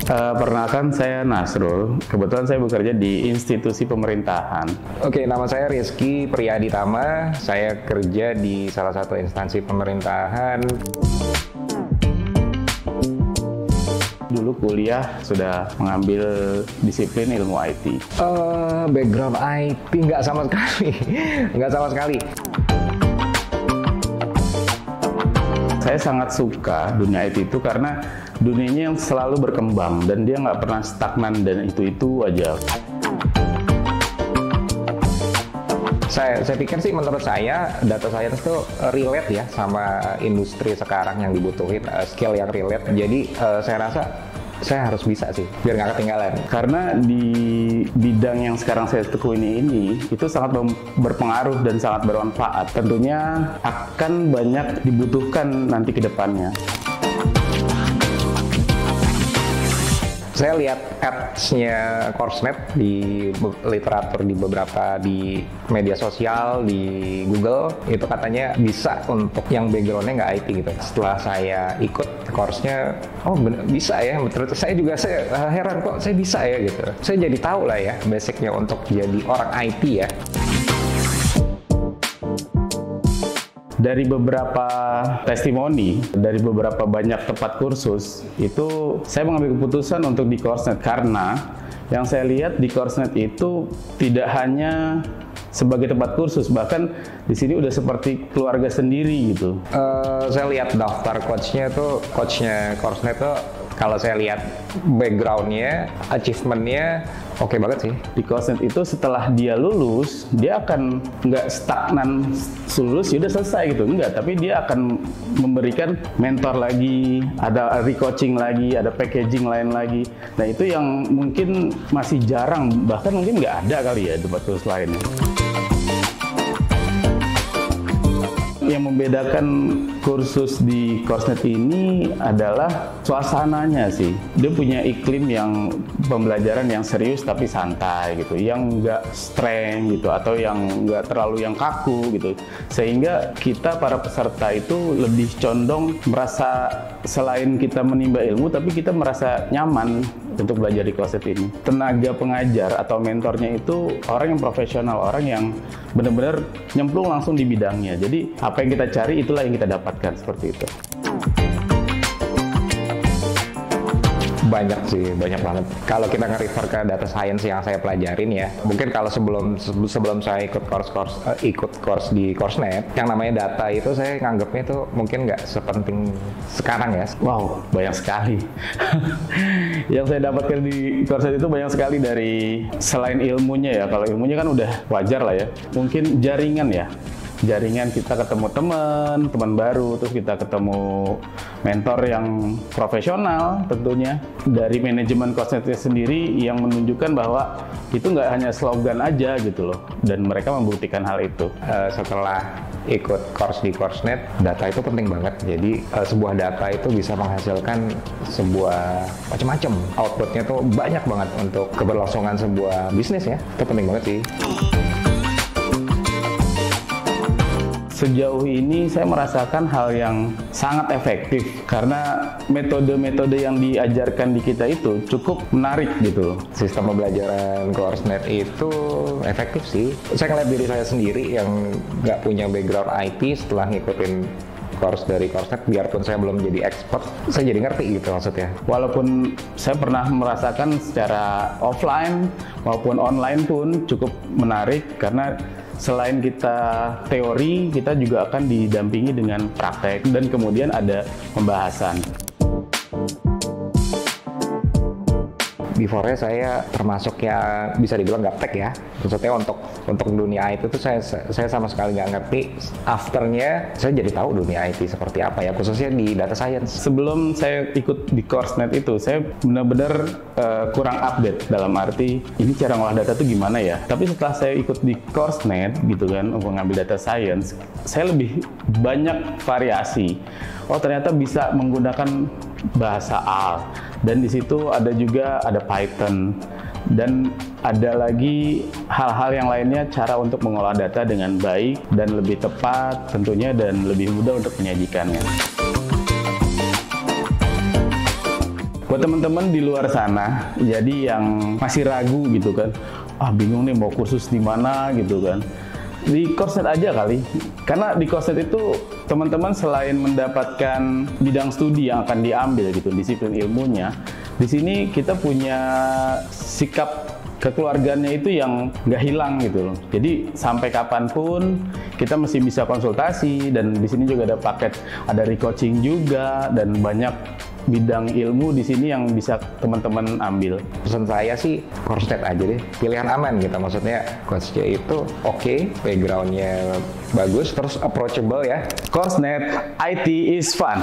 Perkenalkan, saya Nasrul. Kebetulan saya bekerja di institusi pemerintahan. Oke, nama saya Rizky Priyaditama. Saya kerja di salah satu instansi pemerintahan. Dulu kuliah sudah mengambil disiplin ilmu IT. Background IT nggak sama sekali. Nggak sama sekali. Saya sangat suka dunia IT itu karena dunianya yang selalu berkembang dan dia nggak pernah stagnan dan itu aja. Saya pikir sih, menurut saya data science itu relate ya sama industri sekarang yang dibutuhin, skill yang relate. Jadi saya rasa saya harus bisa sih biar nggak ketinggalan. Karena di bidang yang sekarang saya tekuni ini itu sangat berpengaruh dan sangat bermanfaat. Tentunya akan banyak dibutuhkan nanti ke depannya. Saya lihat ads-nya Coursenet di literatur, di media sosial, di Google, itu katanya bisa untuk yang background-nya nggak IT gitu. Setelah saya ikut course-nya, oh bener, bisa ya. Terus saya heran kok saya bisa ya gitu. Saya jadi tahu lah ya basicnya untuk jadi orang IT ya. Dari beberapa testimoni, dari beberapa banyak tempat kursus, itu saya mengambil keputusan untuk di Coursenet karena yang saya lihat di Coursenet itu tidak hanya sebagai tempat kursus, bahkan di sini udah seperti keluarga sendiri gitu. Saya lihat daftar coachnya Coursenet tuh, kalau saya lihat background-nya, achievement-nya, oke banget sih. Di Coursenet itu setelah dia lulus, dia akan nggak stagnan lulus, ya udah selesai gitu. Enggak, tapi dia akan memberikan mentor lagi, ada re-coaching lagi, ada packaging lain lagi. Nah itu yang mungkin masih jarang, bahkan mungkin nggak ada kali ya tempat kursus lainnya. Yang membedakan kursus di Coursenet ini adalah suasananya sih. Dia punya iklim yang pembelajaran yang serius tapi santai gitu, yang nggak streng gitu, atau yang nggak terlalu yang kaku gitu. Sehingga kita para peserta itu lebih condong merasa selain kita menimba ilmu, tapi kita merasa nyaman untuk belajar di Coursenet ini. Tenaga pengajar atau mentornya itu orang yang profesional, orang yang benar-benar nyemplung langsung di bidangnya. Jadi apa yang kita cari itulah yang kita dapatkan, seperti itu. Banyak sih, banyak banget. Kalau kita nge-refer ke data science yang saya pelajarin ya, mungkin kalau sebelum saya ikut course di Coursenet, yang namanya data itu saya nganggapnya itu mungkin nggak sepenting sekarang ya. Wow, banyak sekali. Yang saya dapatkan di Coursenet itu banyak sekali, dari selain ilmunya ya. Kalau ilmunya kan udah wajar lah ya. Mungkin jaringan ya. Jaringan, kita ketemu teman baru, terus kita ketemu mentor yang profesional tentunya. Dari manajemen Coursenet sendiri yang menunjukkan bahwa itu nggak hanya slogan aja gitu loh, dan mereka membuktikan hal itu. Setelah ikut course di Coursenet, data itu penting banget. Jadi sebuah data itu bisa menghasilkan sebuah macam-macam. Outputnya tuh banyak banget untuk keberlangsungan sebuah bisnis ya. Itu penting banget sih. Sejauh ini saya merasakan hal yang sangat efektif karena metode-metode yang diajarkan di kita itu cukup menarik gitu. Sistem pembelajaran Coursenet itu efektif sih. Saya ngeliat diri saya sendiri yang nggak punya background IT, setelah ngikutin course dari Coursenet, biarpun saya belum jadi expert, saya jadi ngerti gitu maksudnya. Walaupun saya pernah merasakan secara offline maupun online pun cukup menarik karena selain kita teori, kita juga akan didampingi dengan praktek dan kemudian ada pembahasan. Before-nya saya termasuk yang bisa dibilang gaptek ya. Maksudnya untuk dunia IT itu saya sama sekali nggak ngerti. Afternya saya jadi tahu dunia IT seperti apa ya, khususnya di data science. Sebelum saya ikut di Coursenet itu, saya benar-benar kurang update, dalam arti ini cara ngolah data itu gimana ya. Tapi setelah saya ikut di Coursenet gitu kan, untuk ngambil data science, saya lebih banyak variasi. Oh ternyata bisa menggunakan bahasa R, dan di situ ada Python, dan ada lagi hal-hal yang lainnya, cara untuk mengolah data dengan baik dan lebih tepat tentunya, dan lebih mudah untuk menyajikannya. Buat teman-teman di luar sana, jadi yang masih ragu gitu kan, bingung nih mau kursus di mana gitu kan. Di Coursenet aja kali, karena di Coursenet itu teman-teman selain mendapatkan bidang studi yang akan diambil gitu, disiplin ilmunya, di sini kita punya sikap kekeluargaannya itu yang nggak hilang gitu loh. Jadi sampai kapanpun kita masih bisa konsultasi, dan di sini juga ada paket, ada recoaching juga, dan banyak bidang ilmu di sini yang bisa teman-teman ambil. Pesan saya sih Coursenet aja deh, pilihan aman gitu. Maksudnya coachnya itu oke, backgroundnya bagus, terus approachable ya. Coursenet, IT is fun.